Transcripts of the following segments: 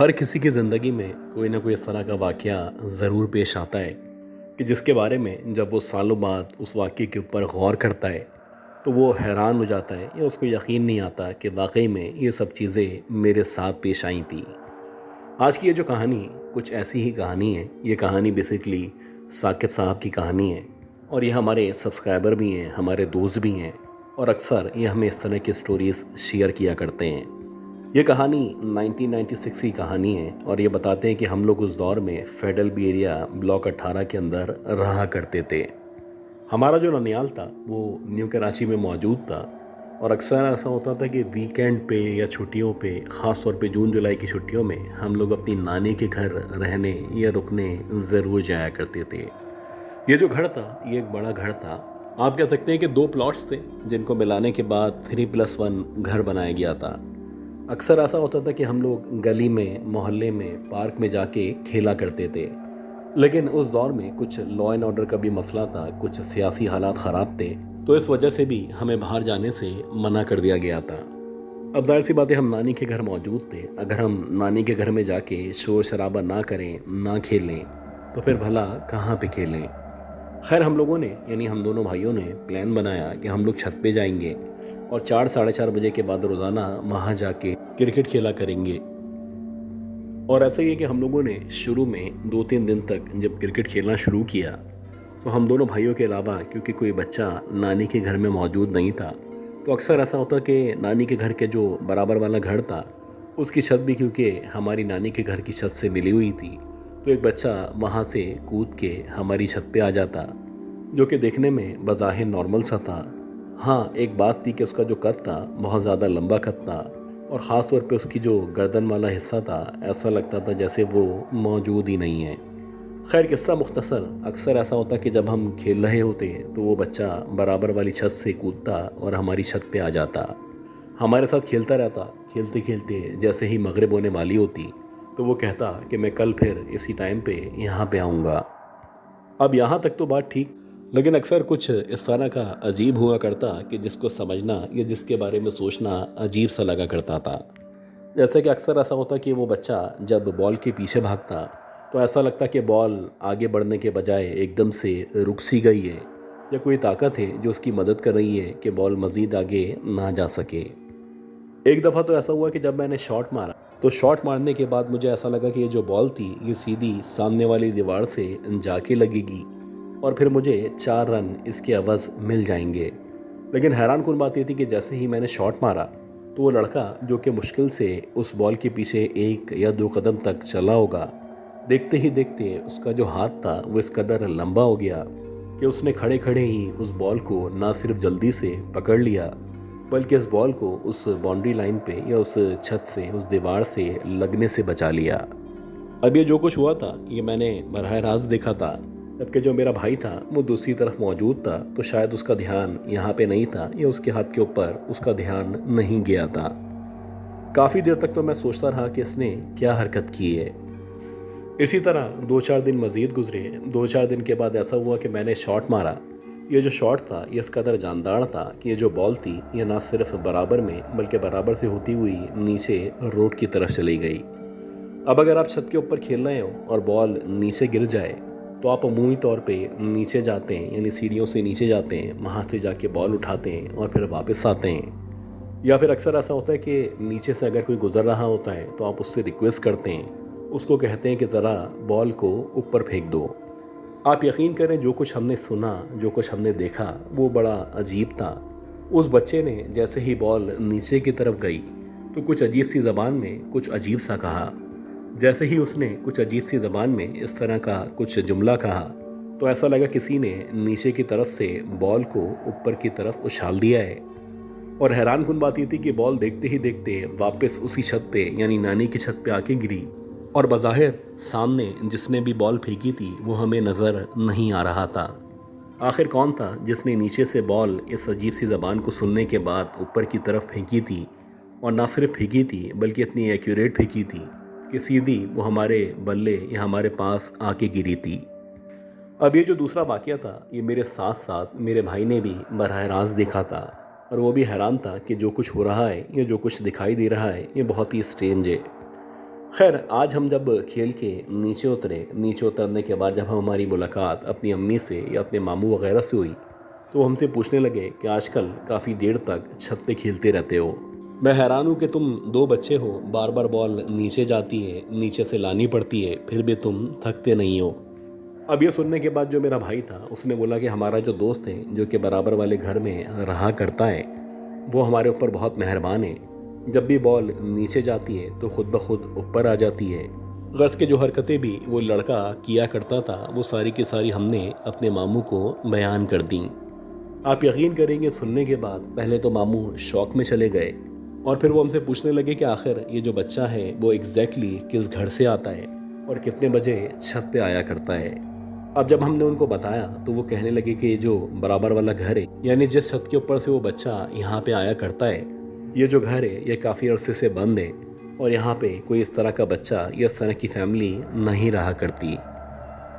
हर किसी की ज़िंदगी में कोई ना कोई इस तरह का वाक़या ज़रूर पेश आता है कि जिसके बारे में जब वो सालों बाद उस वाक़ये के ऊपर गौर करता है तो वो हैरान हो जाता है या उसको यकीन नहीं आता कि वाकई में ये सब चीज़ें मेरे साथ पेश आई थी। आज की ये जो कहानी कुछ ऐसी ही कहानी है। ये कहानी बेसिकली साकिब साहब की कहानी है और ये हमारे सब्सक्राइबर भी हैं, हमारे दोस्त भी हैं और अक्सर ये हमें इस तरह की स्टोरीज़ शेयर किया करते हैं। ये कहानी 1996 की कहानी है और ये बताते हैं कि हम लोग उस दौर में फेडरल बी एरिया ब्लॉक 18 के अंदर रहा करते थे। हमारा जो ननियाल था वो न्यू कराची में मौजूद था और अक्सर ऐसा होता था कि वीकेंड पे या छुट्टियों पे, ख़ास तौर पे जून जुलाई की छुट्टियों में हम लोग अपनी नानी के घर रहने या रुकने ज़रूर जाया करते थे। ये जो घर था ये एक बड़ा घर था। आप कह सकते हैं कि 2 प्लॉट्स थे जिनको मिलाने के बाद 3+1 घर बनाया गया था। अक्सर ऐसा होता था कि हम लोग गली में, मोहल्ले में, पार्क में जाके खेला करते थे। लेकिन उस दौर में कुछ लॉ एंड ऑर्डर का भी मसला था, कुछ सियासी हालात ख़राब थे, तो इस वजह से भी हमें बाहर जाने से मना कर दिया गया था। अब ज़ाहिर सी बात है, हम नानी के घर मौजूद थे। अगर हम नानी के घर में जाके शोर शराबा ना करें, ना खेलें, तो फिर भला कहाँ पे खेलें। खैर हम लोगों ने, यानी हम दोनों भाइयों ने प्लान बनाया कि हम लोग छत पे जाएंगे और 4 साढ़े 4 बजे के बाद रोज़ाना वहाँ जाके क्रिकेट खेला करेंगे। और ऐसा ही है कि हम लोगों ने शुरू में 2-3 दिन तक जब क्रिकेट खेलना शुरू किया तो हम दोनों भाइयों के अलावा क्योंकि कोई बच्चा नानी के घर में मौजूद नहीं था, तो अक्सर ऐसा होता कि नानी के घर के जो बराबर वाला घर था उसकी छत भी क्योंकि हमारी नानी के घर की छत से मिली हुई थी, तो एक बच्चा वहाँ से कूद के हमारी छत पे आ जाता, जो कि देखने में बज़ाहिर नॉर्मल सा था। हाँ, एक बात थी कि उसका जो कद था बहुत ज़्यादा लंबा कद था और ख़ास तौर पे उसकी जो गर्दन वाला हिस्सा था ऐसा लगता था जैसे वो मौजूद ही नहीं है। खैर किस्सा मुख्तसर, अक्सर ऐसा होता कि जब हम खेल रहे होते तो वो बच्चा बराबर वाली छत से कूदता और हमारी छत पे आ जाता, हमारे साथ खेलता रहता। खेलते खेलते जैसे ही मगरिब होने वाली होती तो वो कहता कि मैं कल फिर इसी टाइम पे यहाँ पे आऊँगा। अब यहाँ तक तो बात ठीक, लेकिन अक्सर कुछ इस तरह का अजीब हुआ करता कि जिसको समझना या जिसके बारे में सोचना अजीब सा लगा करता था। जैसे कि अक्सर ऐसा होता कि वो बच्चा जब बॉल के पीछे भागता तो ऐसा लगता कि बॉल आगे बढ़ने के बजाय एकदम से रुक सी गई है या कोई ताकत है जो उसकी मदद कर रही है कि बॉल मज़ीद आगे ना जा सके। एक दफ़ा तो ऐसा हुआ कि जब मैंने शॉट मारा तो शॉट मारने के बाद मुझे ऐसा लगा कि ये जो बॉल थी ये सीधी सामने वाली दीवार से जाके लगेगी और फिर मुझे 4 रन इसके अवज़ मिल जाएंगे। लेकिन हैरान कुन बात ये थी कि जैसे ही मैंने शॉट मारा तो वो लड़का जो कि मुश्किल से उस बॉल के पीछे 1 या 2 कदम तक चला होगा, देखते ही देखते उसका जो हाथ था वो इस कदर लंबा हो गया कि उसने खड़े खड़े ही उस बॉल को ना सिर्फ जल्दी से पकड़ लिया बल्कि इस बॉल को उस बाउंड्री लाइन पे या उस छत से, उस दीवार से लगने से बचा लिया। अब ये जो कुछ हुआ था ये मैंने बरह रास्त देखा था, जबकि जो मेरा भाई था वो दूसरी तरफ मौजूद था, तो शायद उसका ध्यान यहाँ पे नहीं था या उसके हाथ के ऊपर उसका ध्यान नहीं गया था। काफ़ी देर तक तो मैं सोचता रहा कि इसने क्या हरकत की है। इसी तरह 2-4 दिन मज़ीद गुजरे। 2-4 दिन के बाद ऐसा हुआ कि मैंने शॉट मारा। ये जो शॉट था ये इस कदर जानदार था कि ये जो बॉल थी ये ना सिर्फ बराबर में बल्कि बराबर से होती हुई नीचे रोड की तरफ चली गई। अब अगर आप छत के ऊपर खेल रहे हो और बॉल नीचे गिर जाए तो आप अमूमी तौर पे नीचे जाते हैं, यानी सीढ़ियों से नीचे जाते हैं, वहाँ से जाके बॉल उठाते हैं और फिर वापस आते हैं। या फिर अक्सर ऐसा होता है कि नीचे से अगर कोई गुजर रहा होता है तो आप उससे रिक्वेस्ट करते हैं, उसको कहते हैं कि ज़रा बॉल को ऊपर फेंक दो। आप यकीन करें जो कुछ हमने सुना, जो कुछ हमने देखा वो बड़ा अजीब था। उस बच्चे ने जैसे ही बॉल नीचे की तरफ गई तो कुछ अजीब सी ज़बान में कुछ अजीब सा कहा। जैसे ही उसने कुछ अजीब सी ज़बान में इस तरह का कुछ जुमला कहा तो ऐसा लगा किसी ने नीचे की तरफ से बॉल को ऊपर की तरफ उछाल दिया है। और हैरान कुन बात ये थी कि बॉल देखते ही देखते वापस उसी छत पे, यानी नानी की छत पे आके गिरी और बज़ाहिर सामने जिसने भी बॉल फेंकी थी वो हमें नज़र नहीं आ रहा था। आखिर कौन था जिसने नीचे से बॉल इस अजीब सी ज़बान को सुनने के बाद ऊपर की तरफ फेंकी थी, और ना सिर्फ फेंकी थी बल्कि इतनी एक्यूरेट फेंकी थी कि सीधी वो हमारे बल्ले या हमारे पास आके गिरी थी। अब ये जो दूसरा वाक़या था ये मेरे साथ साथ मेरे भाई ने भी बरह रास्त देखा था और वो भी हैरान था कि जो कुछ हो रहा है, ये जो कुछ दिखाई दे रहा है ये बहुत ही स्ट्रेंज है। खैर आज हम जब खेल के नीचे उतरे, नीचे उतरने के बाद जब हमारी मुलाकात अपनी अम्मी से या अपने मामू वगैरह से हुई, तो वो हमसे पूछने लगे कि आजकल काफ़ी देर तक छत पे खेलते रहते हो। मैं हैरान हूँ कि तुम दो बच्चे हो, बार बार बॉल नीचे जाती है, नीचे से लानी पड़ती है, फिर भी तुम थकते नहीं हो। अब ये सुनने के बाद जो मेरा भाई था उसने बोला कि हमारा जो दोस्त है जो कि बराबर वाले घर में रहा करता है, वो हमारे ऊपर बहुत मेहरबान है। जब भी बॉल नीचे जाती है तो खुद ब खुद ऊपर आ जाती है। गर्ज के जो हरकतें भी वो लड़का किया करता था वो सारी की सारी हमने अपने मामू को बयान कर दी। आप यकीन करेंगे, सुनने के बाद पहले तो मामू शौक में चले गए और फिर वो हमसे पूछने लगे कि आखिर ये जो बच्चा है वो एग्जैक्टली किस घर से आता है और कितने बजे छत पे आया करता है। अब जब हमने उनको बताया तो वो कहने लगे कि ये जो बराबर वाला घर है, यानी जिस छत के ऊपर से वो बच्चा यहाँ पे आया करता है, ये जो घर है ये काफ़ी अरसे से बंद है और यहाँ पे कोई इस तरह का बच्चा या इस तरह की फैमिली नहीं रहा करती।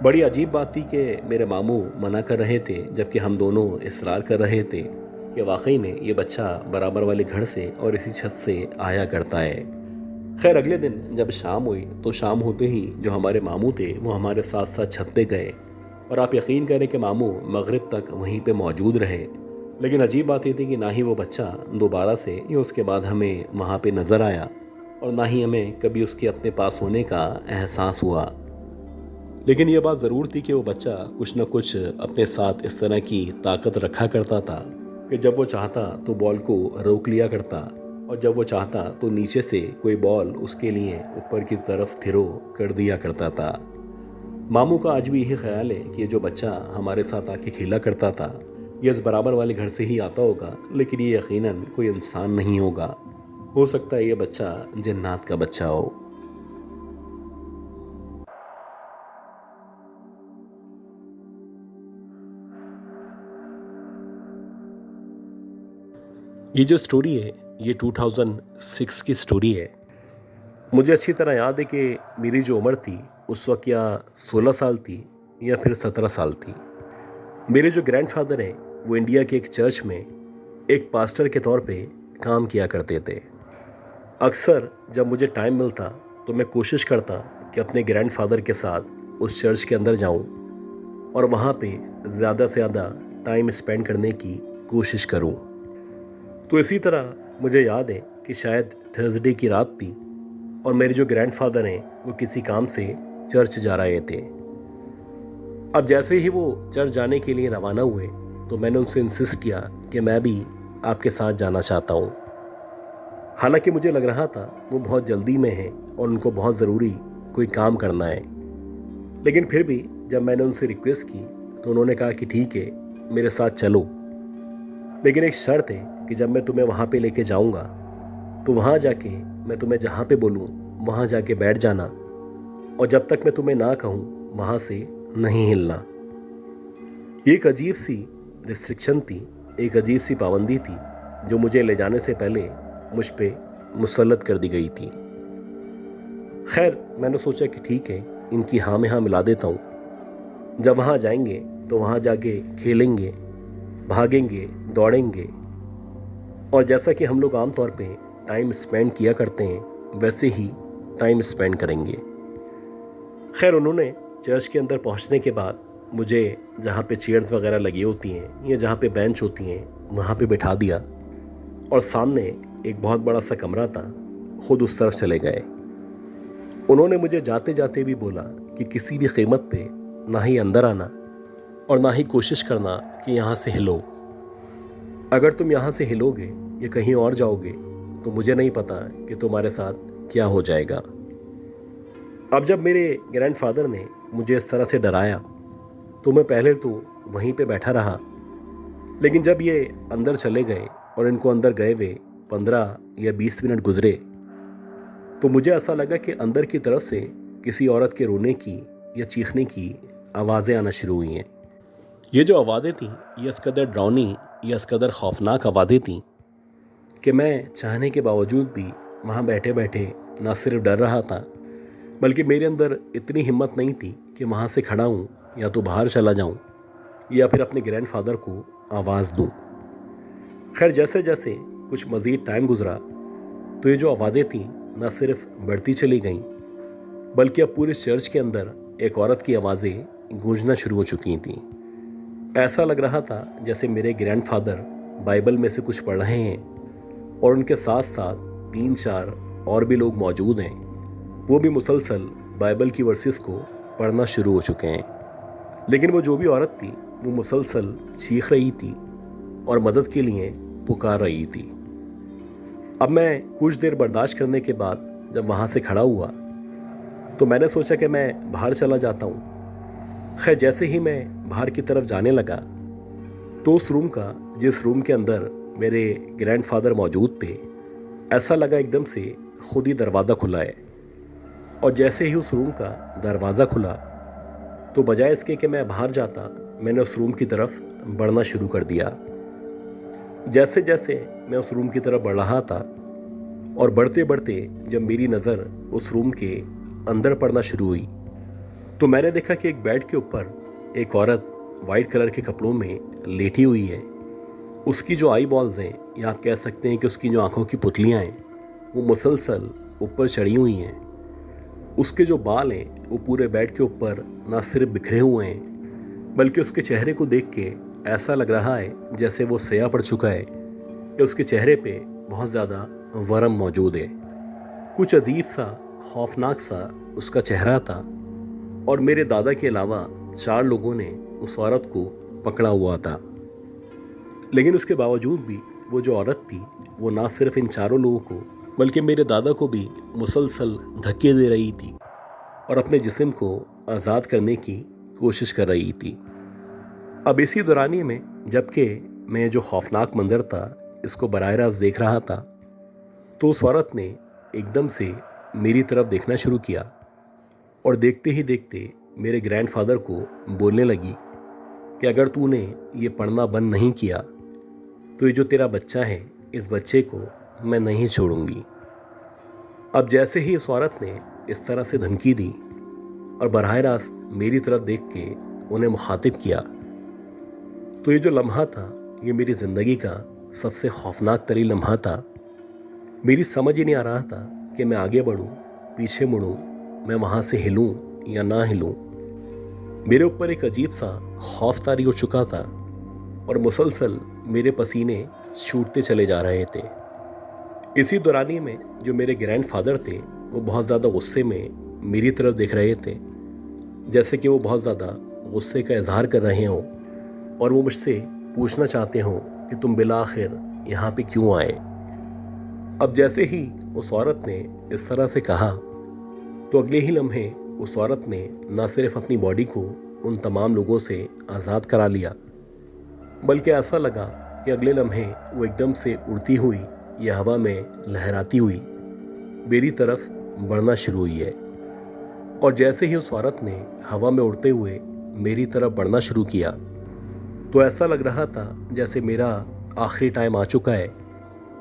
बड़ी अजीब बात थी कि मेरे मामू मना कर रहे थे जबकि हम दोनों इसरार कर रहे थे कि वाकई में ये बच्चा बराबर वाले घर से और इसी छत से आया करता है। खैर अगले दिन जब शाम हुई तो शाम होते ही जो हमारे मामू थे वो हमारे साथ साथ छत पे गए और आप यकीन करें कि मामू मगरिब तक वहीं पे मौजूद रहे। लेकिन अजीब बात ये थी कि ना ही वो बच्चा दोबारा से या उसके बाद हमें वहाँ पे नज़र आया और ना ही हमें कभी उसके अपने पास होने का एहसास हुआ। लेकिन ये बात ज़रूर थी कि वो बच्चा कुछ न कुछ अपने साथ इस तरह की ताकत रखा करता था कि जब वो चाहता तो बॉल को रोक लिया करता और जब वो चाहता तो नीचे से कोई बॉल उसके लिए ऊपर की तरफ थ्रो कर दिया करता था। मामू का आज भी यही ख्याल है कि ये जो बच्चा हमारे साथ आके खेला करता था ये इस बराबर वाले घर से ही आता होगा, लेकिन ये यकीनन कोई इंसान नहीं होगा। हो सकता है ये बच्चा जिन्नात का बच्चा हो। ये जो स्टोरी है ये 2006 की स्टोरी है। मुझे अच्छी तरह याद है कि मेरी जो उम्र थी उस वक्त या 16 साल थी या फिर 17 साल थी। मेरे जो ग्रैंडफादर हैं वो इंडिया के एक चर्च में एक पास्टर के तौर पे काम किया करते थे। अक्सर जब मुझे टाइम मिलता तो मैं कोशिश करता कि अपने ग्रैंडफादर के साथ उस चर्च के अंदर जाऊं और वहाँ पे ज़्यादा से ज़्यादा टाइम स्पेंड करने की कोशिश करूं। तो इसी तरह मुझे याद है कि शायद थर्सडे की रात थी और मेरे जो ग्रैंडफादर हैं वो किसी काम से चर्च जा रहे थे। अब जैसे ही वो चर्च जाने के लिए रवाना हुए तो मैंने उनसे इंसिस्ट किया कि मैं भी आपके साथ जाना चाहता हूँ। हालांकि मुझे लग रहा था वो बहुत जल्दी में हैं और उनको बहुत ज़रूरी कोई काम करना है, लेकिन फिर भी जब मैंने उनसे रिक्वेस्ट की तो उन्होंने कहा कि ठीक है मेरे साथ चलो, लेकिन एक शर्त है कि जब मैं तुम्हें वहाँ पे लेके जाऊँगा तो वहाँ जाके मैं तुम्हें जहाँ पे बोलूँ वहाँ जाके बैठ जाना और जब तक मैं तुम्हें ना कहूँ वहाँ से नहीं हिलना। ये एक अजीब सी रिस्ट्रिक्शन थी, एक अजीब सी पाबंदी थी जो मुझे ले जाने से पहले मुझ पे मुसल्लत कर दी गई थी। खैर मैंने सोचा कि ठीक है इनकी हाँ में हाँ मिला देता हूँ। जब वहाँ जाएंगे तो वहाँ जाके खेलेंगे, भागेंगे, दौड़ेंगे और जैसा कि हम लोग आमतौर पे टाइम स्पेंड किया करते हैं वैसे ही टाइम स्पेंड करेंगे। खैर उन्होंने चर्च के अंदर पहुंचने के बाद मुझे जहाँ पे चेयर्स वगैरह लगी होती हैं या जहाँ पे बेंच होती हैं वहाँ पे बिठा दिया और सामने एक बहुत बड़ा सा कमरा था, खुद उस तरफ चले गए। उन्होंने मुझे जाते जाते भी बोला कि किसी भी कीमत पे ना ही अंदर आना और ना ही कोशिश करना कि यहाँ से हिलो। अगर तुम यहाँ से हिलोगे या कहीं और जाओगे तो मुझे नहीं पता कि तुम्हारे साथ क्या हो जाएगा। अब जब मेरे ग्रैंडफादर ने मुझे इस तरह से डराया तो मैं पहले तो वहीं पे बैठा रहा, लेकिन जब ये अंदर चले गए और इनको अंदर गए हुए 15 या 20 मिनट गुजरे तो मुझे ऐसा लगा कि अंदर की तरफ से किसी औरत के रोने की या चीखने की आवाज़ें आना शुरू हुई हैं। ये जो आवाज़ें थीं ये इस कदर डरावनी या इस कदर खौफनाक आवाज़ें थीं कि मैं चाहने के बावजूद भी वहाँ बैठे बैठे ना सिर्फ डर रहा था बल्कि मेरे अंदर इतनी हिम्मत नहीं थी कि वहाँ से खड़ा हूँ या तो बाहर चला जाऊँ या फिर अपने ग्रैंडफादर को आवाज़ दूँ। खैर जैसे जैसे कुछ मज़ीद टाइम गुजरा तो ये जो आवाज़ें थीं न सिर्फ बढ़ती चली गईं बल्कि अब पूरे चर्च के अंदर एक औरत की आवाज़ें गूंजना शुरू हो चुकी थीं। ऐसा लग रहा था जैसे मेरे ग्रैंडफादर बाइबल में से कुछ पढ़ रहे हैं और उनके साथ साथ 3-4 और भी लोग मौजूद हैं। वो भी मुसलसल बाइबल की वर्सेस को पढ़ना शुरू हो चुके हैं। लेकिन वो जो भी औरत थी वो मुसलसल चीख रही थी और मदद के लिए पुकार रही थी। अब मैं कुछ देर बर्दाश्त करने के बाद जब वहाँ से खड़ा हुआ तो मैंने सोचा कि मैं बाहर चला जाता हूँ। खैर, जैसे ही मैं बाहर की तरफ जाने लगा तो उस रूम का, जिस रूम के अंदर मेरे ग्रैंडफादर मौजूद थे, ऐसा लगा एकदम से खुद ही दरवाज़ा खुला है। और जैसे ही उस रूम का दरवाज़ा खुला तो बजाय इसके कि मैं बाहर जाता, मैंने उस रूम की तरफ बढ़ना शुरू कर दिया। जैसे जैसे मैं उस रूम की तरफ बढ़ रहा था और बढ़ते बढ़ते जब मेरी नज़र उस रूम के अंदर पड़ना शुरू हुई तो मैंने देखा कि एक बेड के ऊपर एक औरत वाइट कलर के कपड़ों में लेटी हुई है। उसकी जो आई बॉल्स हैं, या आप कह सकते हैं कि उसकी जो आंखों की पुतलियां हैं, वो मुसलसल ऊपर चढ़ी हुई हैं। उसके जो बाल हैं वो पूरे बेड के ऊपर ना सिर्फ बिखरे हुए हैं, बल्कि उसके चेहरे को देख के ऐसा लग रहा है जैसे वो सया पड़ चुका है या उसके चेहरे पे बहुत ज़्यादा वरम मौजूद है। कुछ अजीब सा, खौफनाक सा उसका चेहरा था। और मेरे दादा के अलावा 4 लोगों ने उस औरत को पकड़ा हुआ था। लेकिन उसके बावजूद भी वो जो औरत थी वो ना सिर्फ इन 4 लोगों को बल्कि मेरे दादा को भी मुसलसल धक्के दे रही थी और अपने जिस्म को आज़ाद करने की कोशिश कर रही थी। अब इसी दौरानिए में जबकि मैं जो खौफनाक मंजर था इसको बराह रास्त देख रहा था तो उस औरत ने एकदम से मेरी तरफ देखना शुरू किया और देखते ही देखते मेरे ग्रैंडफादर को बोलने लगी कि अगर तूने ये पढ़ना बंद नहीं किया तो ये जो तेरा बच्चा है, इस बच्चे को मैं नहीं छोड़ूंगी। अब जैसे ही इस औरत ने इस तरह से धमकी दी और बराह रास्त मेरी तरफ देख के उन्हें मुखातिब किया तो ये जो लम्हा था ये मेरी ज़िंदगी का सबसे खौफनाक तरीन लम्हा था। मेरी समझ ही नहीं आ रहा था कि मैं आगे बढ़ूं, पीछे मुड़ूं, मैं वहाँ से हिलूं या ना हिलूं। मेरे ऊपर एक अजीब सा खौफ तारी हो चुका था और मुसलसल मेरे पसीने छूटते चले जा रहे थे। इसी दौरानी में जो मेरे ग्रैंडफादर थे वो बहुत ज़्यादा गुस्से में मेरी तरफ देख रहे थे, जैसे कि वो बहुत ज़्यादा गुस्से का इजहार कर रहे हों और वो मुझसे पूछना चाहते हों कि तुम बिला आखिर यहाँ पे क्यों आए। अब जैसे ही उस औरत ने इस तरह से कहा तो अगले ही लम्हे उस औरत ने न सिर्फ अपनी बॉडी को उन तमाम लोगों से आज़ाद करा लिया, बल्कि ऐसा लगा कि अगले लम्हे वो एकदम से उड़ती हुई या हवा में लहराती हुई मेरी तरफ बढ़ना शुरू हुई है। और जैसे ही उस औरत ने हवा में उड़ते हुए मेरी तरफ बढ़ना शुरू किया तो ऐसा लग रहा था जैसे मेरा आखिरी टाइम आ चुका है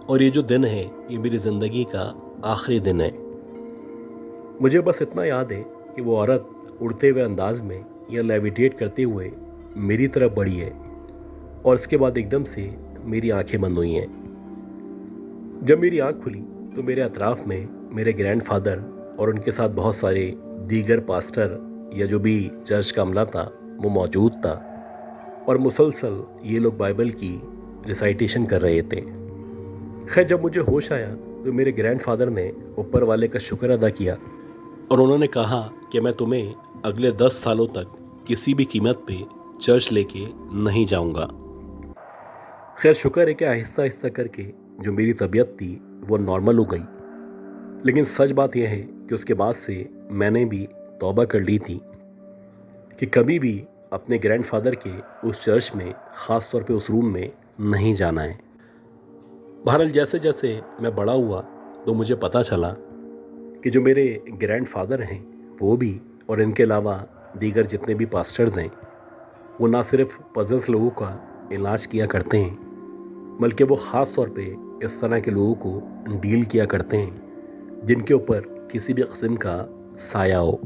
और ये जो दिन है ये मेरी ज़िंदगी का आखिरी दिन है। मुझे बस इतना याद है कि वो औरत उड़ते हुए अंदाज में या लेविटेट करते हुए मेरी तरफ बढ़ी है और इसके बाद एकदम से मेरी आंखें बंद हुई हैं। जब मेरी आंख खुली तो मेरे अतराफ़ में मेरे ग्रैंडफादर और उनके साथ बहुत सारे दीगर पास्टर या जो भी चर्च का अमला था वो मौजूद था और मुसलसल ये लोग बाइबल की रिसाइटेशन कर रहे थे। खैर, जब मुझे होश आया तो मेरे ग्रैंडफादर ने ऊपर वाले का शुक्र अदा किया और उन्होंने कहा कि मैं तुम्हें अगले 10 सालों तक किसी भी कीमत पे चर्च लेके नहीं जाऊंगा। खैर, शुक्र है कि आहिस्ता आहिस्ता करके जो मेरी तबीयत थी वो नॉर्मल हो गई। लेकिन सच बात यह है कि उसके बाद से मैंने भी तौबा कर ली थी कि कभी भी अपने ग्रैंडफादर के उस चर्च में, ख़ास तौर पे उस रूम में नहीं जाना है। बहरहाल जैसे जैसे मैं बड़ा हुआ तो मुझे पता चला कि जो मेरे ग्रैंडफादर हैं वो भी और इनके अलावा दीगर जितने भी पास्टर्स हैं वो ना सिर्फ पजल्स लोगों का इलाज किया करते हैं, बल्कि वो ख़ास तौर पे इस तरह के लोगों को डील किया करते हैं जिनके ऊपर किसी भी किस्म का साया हो।